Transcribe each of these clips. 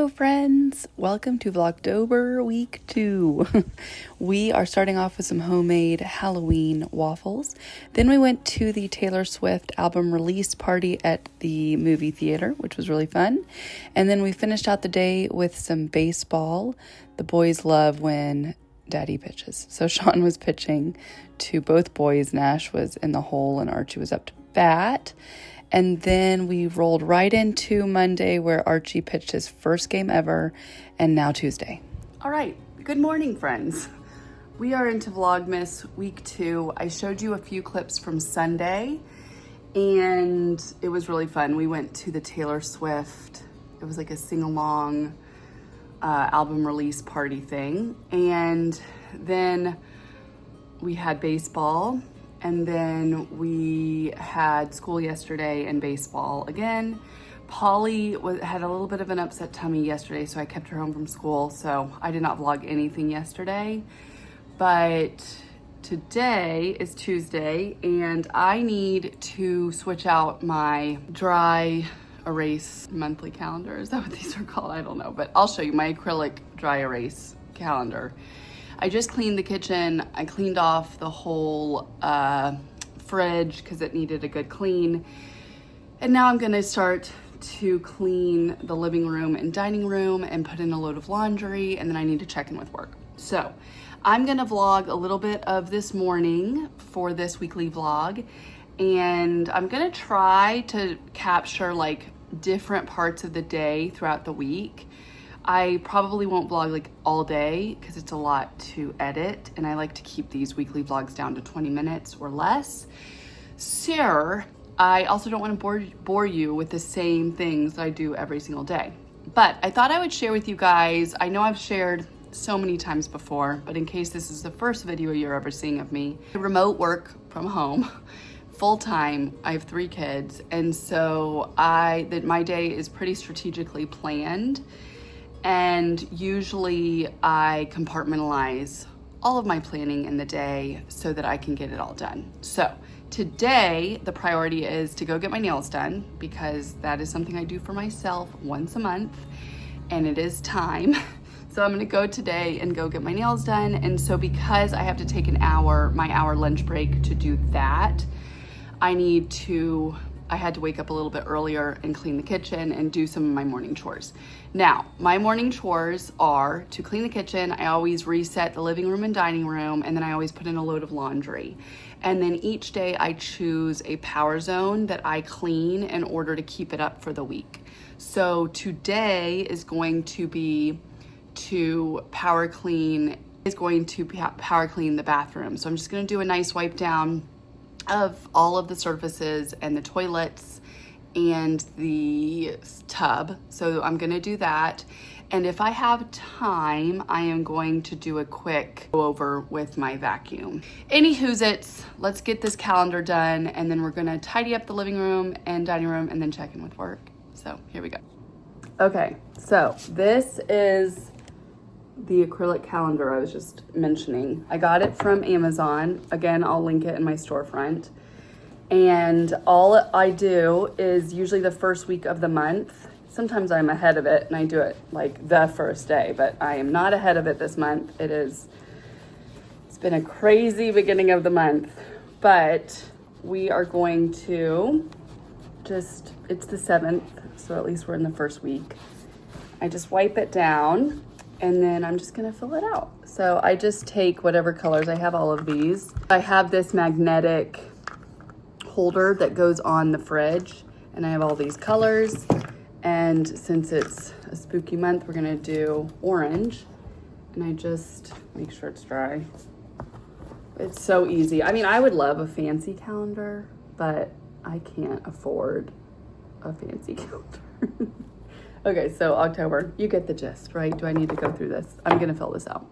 Hello friends, welcome to Vlogtober week 2. We are starting off with some homemade Halloween waffles. Then we went to the Taylor Swift album release party at the movie theater, which was really fun. And then we finished out the day with some baseball. The boys love when Daddy pitches. So Sean was pitching to both boys. Nash was in the hole and Archie was up to bat. And then we rolled right into Monday where Archie pitched his first game ever, and now Tuesday. All right, good morning, friends. We are into Vlogmas week 2. I showed you a few clips from Sunday, and it was really fun. We went to the Taylor Swift, it was like a sing-along album release party thing. And then we had baseball. And then we had school yesterday and baseball again. Polly had a little bit of an upset tummy yesterday, so I kept her home from school. So I did not vlog anything yesterday. But today is Tuesday, and I need to switch out my dry erase monthly calendar. Is that what these are called? I don't know, but I'll show you my acrylic dry erase calendar. I just cleaned the kitchen. I cleaned off the whole fridge because it needed a good clean. And now I'm gonna start to clean the living room and dining room and put in a load of laundry, and then I need to check in with work. So I'm gonna vlog a little bit of this morning for this weekly vlog, and I'm gonna try to capture like different parts of the day throughout the week. I probably won't vlog like all day because it's a lot to edit, and I like to keep these weekly vlogs down to 20 minutes or less. So I also don't want to bore you with the same things that I do every single day. But I thought I would share with you guys, I know I've shared so many times before, but in case this is the first video you're ever seeing of me, I remote work from home full time. I have 3 kids, and so my day is pretty strategically planned. And usually I compartmentalize all of my planning in the day so that I can get it all done. So today, the priority is to go get my nails done because that is something I do for myself once a month, and it is time. So I'm gonna go today and go get my nails done. And so because I have to take my hour lunch break to do that, I had to wake up a little bit earlier and clean the kitchen and do some of my morning chores. Now, my morning chores are to clean the kitchen. I always reset the living room and dining room, and then I always put in a load of laundry. And then each day I choose a power zone that I clean in order to keep it up for the week. So today is going to be to power clean the bathroom. So I'm just gonna do a nice wipe down of all of the surfaces and the toilets and the tub. So I'm gonna do that. And if I have time, I am going to do a quick go over with my vacuum. Anywhoozits, let's get this calendar done, and then we're gonna tidy up the living room and dining room and then check in with work. So here we go. Okay, so this is the acrylic calendar I was just mentioning. I got it from Amazon. Again, I'll link it in my storefront. And all I do is usually the first week of the month. Sometimes I'm ahead of it and I do it like the first day, but I am not ahead of it this month. It's been a crazy beginning of the month, but we are going to it's the 7th, so at least we're in the first week. I just wipe it down, and then I'm just gonna fill it out. So I just take whatever colors. I have all of these. I have this magnetic holder that goes on the fridge, and I have all these colors. And since it's a spooky month, we're gonna do orange. And I just make sure it's dry. It's so easy. I mean, I would love a fancy calendar, but I can't afford a fancy calendar. Okay, so October, you get the gist, right? Do I need to go through this? I'm gonna fill this out.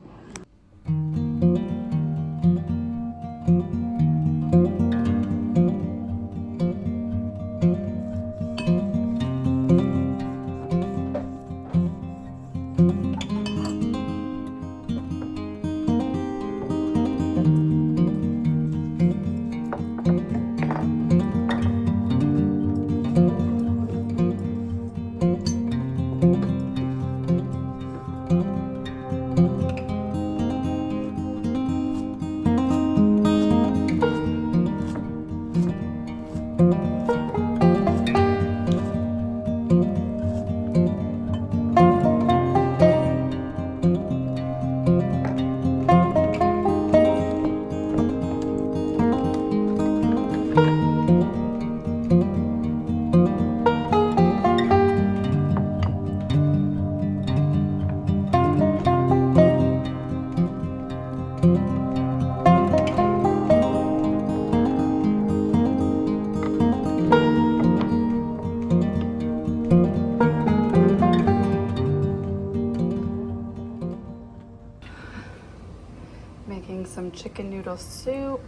Making some chicken noodle soup.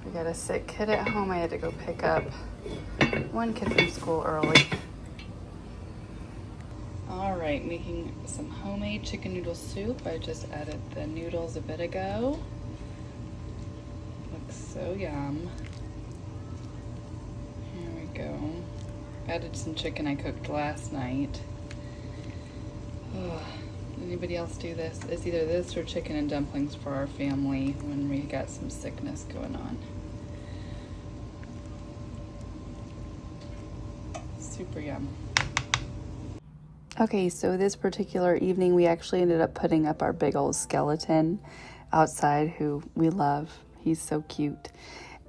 We got a sick kid at home. I had to go pick up one kid from school early. All right, making some homemade chicken noodle soup. I just added the noodles a bit ago. Looks so yum. Here we go. Added some chicken I cooked last night. Ugh. Anybody else do this? It's either this or chicken and dumplings for our family when we got some sickness going on. Super yum. Okay, so this particular evening we actually ended up putting up our big old skeleton outside who we love. He's so cute.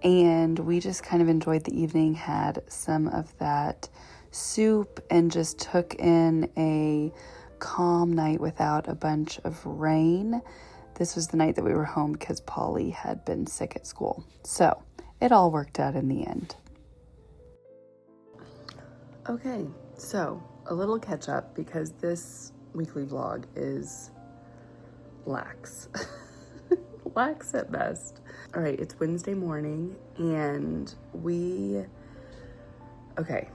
And we just kind of enjoyed the evening, had some of that soup, and just took in a calm night without a bunch of rain. This was the night that we were home because Polly had been sick at school. So it all worked out in the end. Okay, so a little catch up because this weekly vlog is lax. Lax at best. All right, it's Wednesday morning and okay,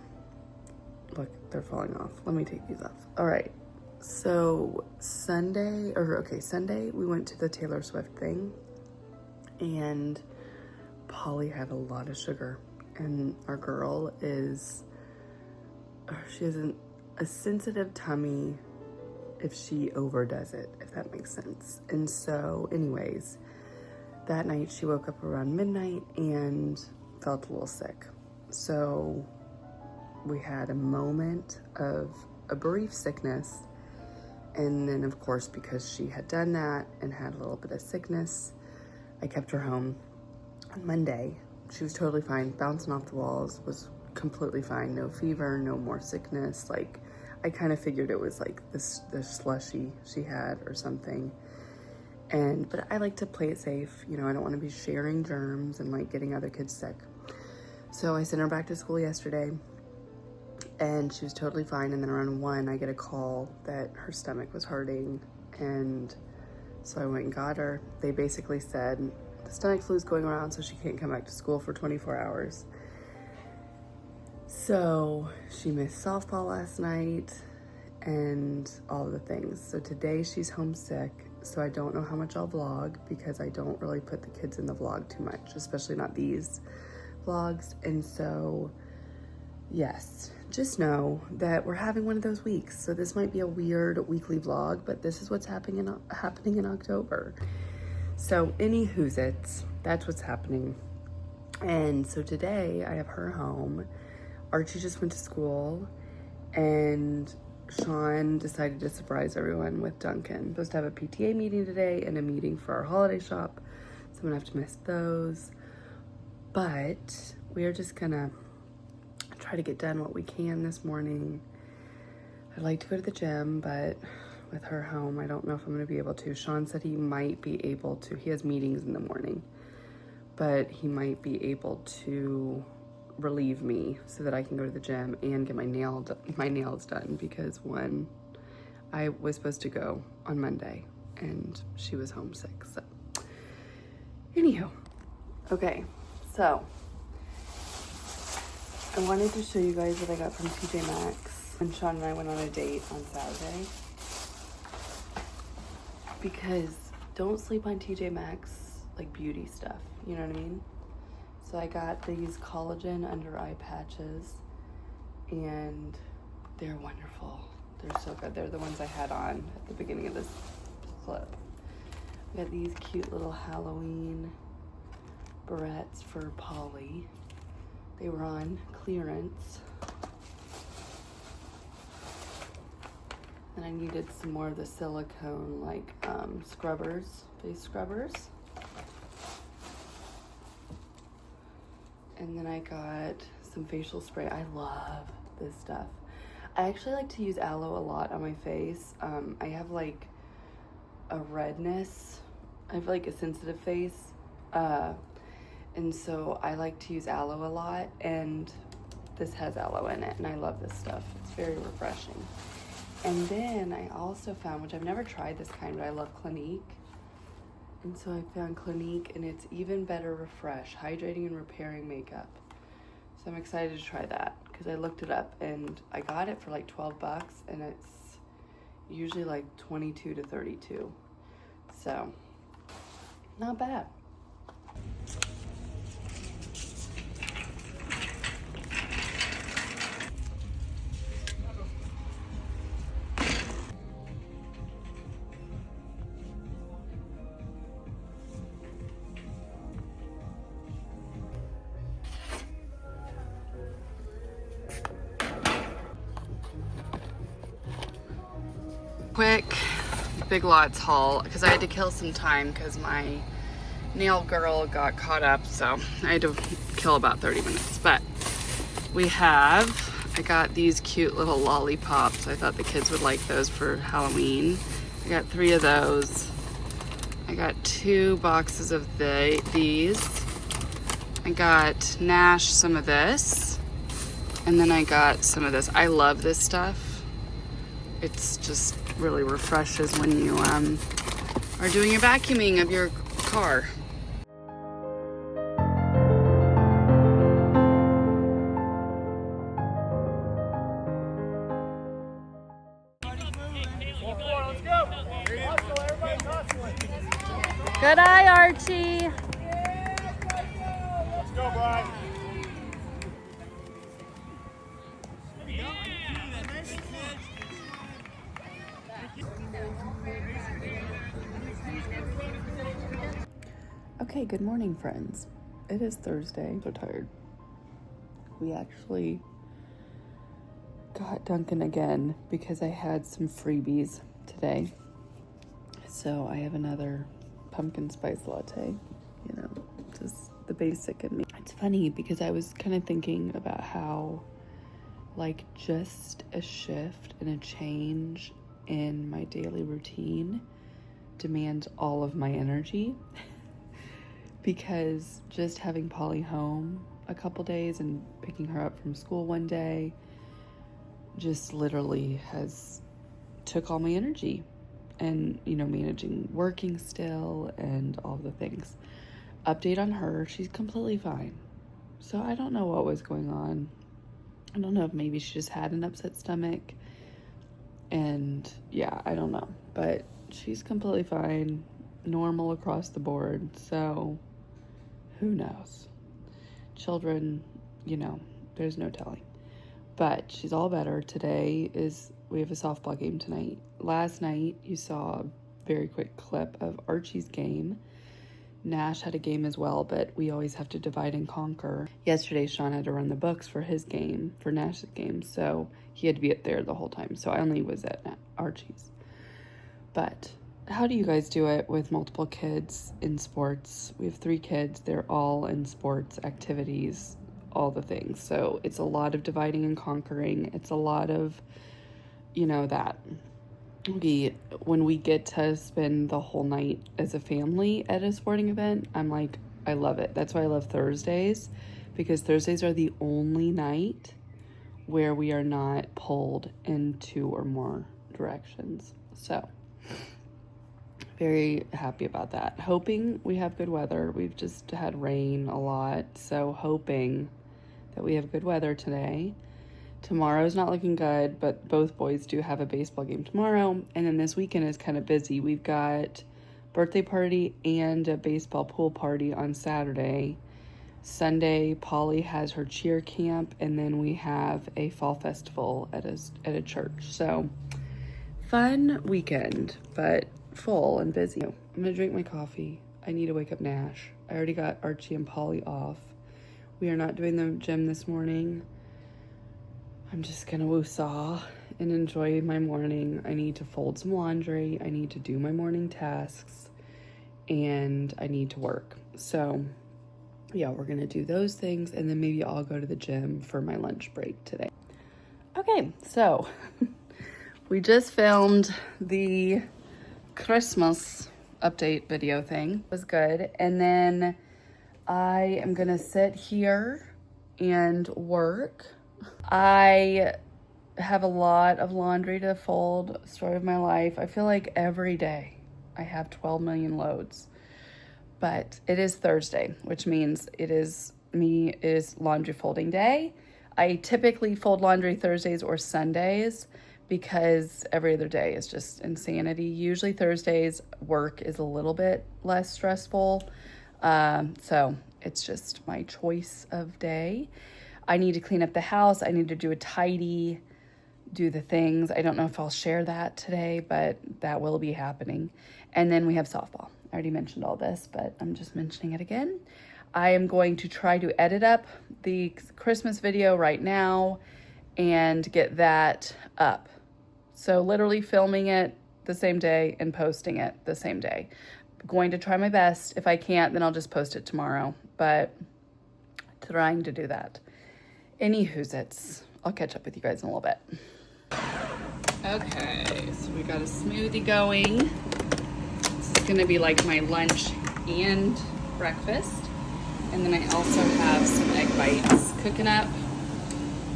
look, they're falling off. Let me take these off. All right. So Sunday we went to the Taylor Swift thing and Polly had a lot of sugar, and our girl she has a sensitive tummy if she overdoes it, if that makes sense. And so anyways, that night she woke up around midnight and felt a little sick. So we had a moment of a brief sickness. And then, of course, because she had done that and had a little bit of sickness, I kept her home. On Monday, she was totally fine, bouncing off the walls, was completely fine, no fever, no more sickness. Like, I kind of figured it was like the slushy she had or something. But I like to play it safe. You know, I don't want to be sharing germs and like getting other kids sick. So I sent her back to school yesterday. And she was totally fine. And then around 1, I get a call that her stomach was hurting. And so I went and got her. They basically said the stomach flu is going around, so she can't come back to school for 24 hours. So she missed softball last night and all the things. So today she's homesick. So I don't know how much I'll vlog because I don't really put the kids in the vlog too much, especially not these vlogs. And so, yes. Just know that we're having one of those weeks. So this might be a weird weekly vlog, but this is what's happening in October. So anywhoozits, that's what's happening. And so today I have her home. Archie just went to school and Sean decided to surprise everyone with Duncan. Supposed to have a PTA meeting today and a meeting for our holiday shop. So I'm gonna have to miss those. But we are just gonna try to get done what we can this morning. I'd like to go to the gym, but with her home, I don't know if I'm going to be able to. Sean said he might be able to. He has meetings in the morning, but he might be able to relieve me so that I can go to the gym and get my nails done because I was supposed to go on Monday and she was homesick. So anywho, okay, so I wanted to show you guys what I got from TJ Maxx when Sean and I went on a date on Saturday. Because don't sleep on TJ Maxx, like beauty stuff, you know what I mean? So I got these collagen under eye patches and they're wonderful. They're so good. They're the ones I had on at the beginning of this clip. I got these cute little Halloween barrettes for Polly. They were on clearance. And I needed some more of the silicone, like scrubbers, face scrubbers. And then I got some facial spray. I love this stuff. I actually like to use aloe a lot on my face. I have like a redness. I have like a sensitive face. And so I like to use aloe a lot, and this has aloe in it, and I love this stuff. It's very refreshing. And then I also found, which I've never tried this kind, but I love Clinique. And so I found Clinique, and it's even better refresh, hydrating and repairing makeup. So I'm excited to try that because I looked it up and I got it for like 12 bucks and it's usually like 22 to 32. So not bad. Quick Big Lots haul because I had to kill some time because my nail girl got caught up, so I had to kill about 30 minutes. But I got these cute little lollipops. I thought the kids would like those for Halloween. I got 3 of those. I got 2 boxes of these. I got Nash some of this, and then I got some of this. I love this stuff. It's just really refreshes when you are doing your vacuuming of your car. Good eye, Archie. Let's go, Brian. Okay, good morning, friends. It is Thursday. I'm so tired. We actually got Dunkin' again because I had some freebies today. So I have another pumpkin spice latte, you know, just the basic in me. It's funny because I was kind of thinking about how like just a shift and a change in my daily routine demands all of my energy. Because just having Polly home a couple days and picking her up from school one day just literally has took all my energy. And, you know, managing working still and all the things. Update on her, she's completely fine. So I don't know what was going on. I don't know if maybe she just had an upset stomach. And yeah, I don't know. But she's completely fine, normal across the board. So who knows? Children, you know, there's no telling. But she's all better. Today we have a softball game tonight. Last night, you saw a very quick clip of Archie's game. Nash had a game as well, but we always have to divide and conquer. Yesterday, Sean had to run the books for his game, for Nash's game, so he had to be up there the whole time. So I only was at Archie's. But how do you guys do it with multiple kids in sports? We have 3 kids. They're all in sports activities, all the things. So it's a lot of dividing and conquering. It's a lot of, you know, that when we get to spend the whole night as a family at a sporting event, I'm like, I love it. That's why I love Thursdays, because Thursdays are the only night where we are not pulled in 2 or more directions. So very happy about that. Hoping we have good weather. We've just had rain a lot, so hoping that we have good weather today. Tomorrow's not looking good, but both boys do have a baseball game tomorrow. And then this weekend is kind of busy. We've got birthday party and a baseball pool party on Saturday. Sunday, Polly has her cheer camp, and then we have a fall festival at a church. So fun weekend, but full and busy. I'm gonna drink my coffee. I need to wake up Nash. I already got Archie and Polly off. We are not doing the gym this morning. I'm just gonna woo-saw and enjoy my morning. I need to fold some laundry. I need to do my morning tasks, and I need to work. So yeah, we're gonna do those things, and then maybe I'll go to the gym for my lunch break today. Okay, so we just filmed the Christmas update video thing. It was good. And then I am gonna sit here and work I have a lot of laundry to fold. Story of my life. I feel like every day I have 12 million loads. But it is Thursday, which means it is laundry folding day. I typically fold laundry Thursdays or Sundays because every other day is just insanity. Usually Thursdays work is a little bit less stressful. So it's just my choice of day. I need to clean up the house. I need to do a tidy, do the things. I don't know if I'll share that today, but that will be happening. And then we have softball. I already mentioned all this, but I'm just mentioning it again. I am going to try to edit up the Christmas video right now and get that up. So literally filming it the same day and posting it the same day. I'm going to try my best. If I can't, then I'll just post it tomorrow, but trying to do that. Anywho's, I'll catch up with you guys in a little bit. Okay, so we got a smoothie going. This is gonna be like my lunch and breakfast. And then I also have some egg bites cooking up.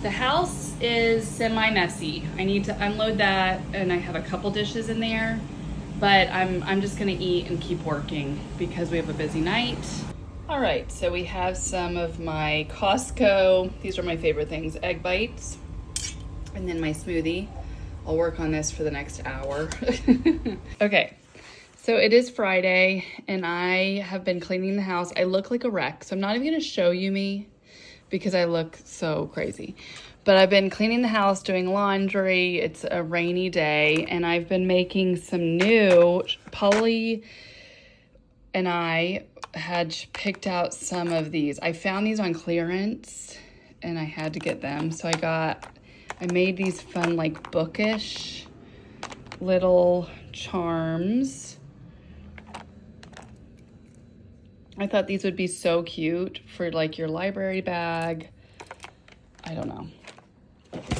The house is semi-messy. I need to unload that, and I have a couple dishes in there, but I'm just gonna eat and keep working because we have a busy night. All right, so we have some of my Costco, these are my favorite things, egg bites, and then my smoothie. I'll work on this for the next hour. Okay, so it is Friday, and I have been cleaning the house. I look like a wreck, so I'm not even gonna show you me because I look so crazy. But I've been cleaning the house, doing laundry. It's a rainy day, and I've been making some new, Polly and I had picked out some of these. I found these on clearance, and I had to get them. So I made these fun, like, bookish little charms. I thought these would be so cute for, like, your library bag. I don't know.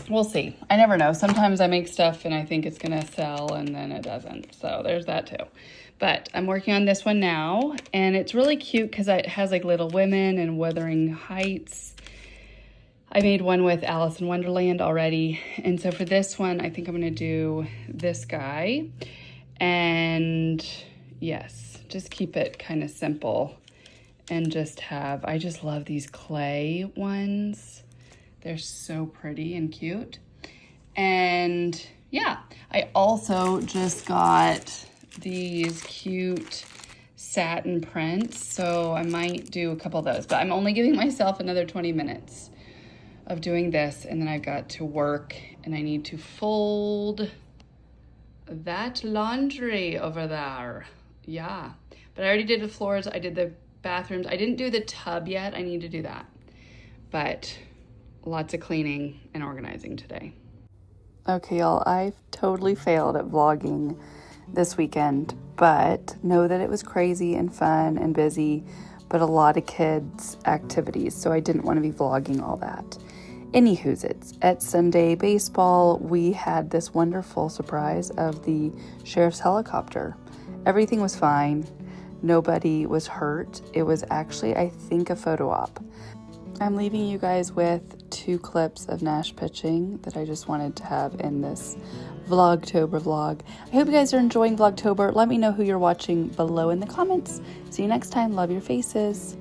We'll see. I never know. Sometimes I make stuff and I think it's gonna sell and then it doesn't. So there's that too. But I'm working on this one now, and it's really cute because it has like Little Women and Wuthering Heights. I made one with Alice in Wonderland already. And so for this one, I think I'm gonna do this guy. And yes, just keep it kind of simple and just have, I just love these clay ones. They're so pretty and cute. And yeah, I also just got these cute satin prints, so I might do a couple of those, but I'm only giving myself another 20 minutes of doing this, and then I've got to work, and I need to fold that laundry over there. Yeah, but I already did the floors, I did the bathrooms. I didn't do the tub yet. I need to do that, but lots of cleaning and organizing today. Okay, y'all, I've totally failed at vlogging this weekend, but know that it was crazy and fun and busy, but a lot of kids' activities, so I didn't want to be vlogging all that. Anywho's, at Sunday baseball, we had this wonderful surprise of the sheriff's helicopter. Everything was fine. Nobody was hurt. It was actually, I think, a photo op. I'm leaving you guys with 2 clips of Nash pitching that I just wanted to have in this Vlogtober vlog. I hope you guys are enjoying Vlogtober. Let me know who you're watching below in the comments. See you next time. Love your faces.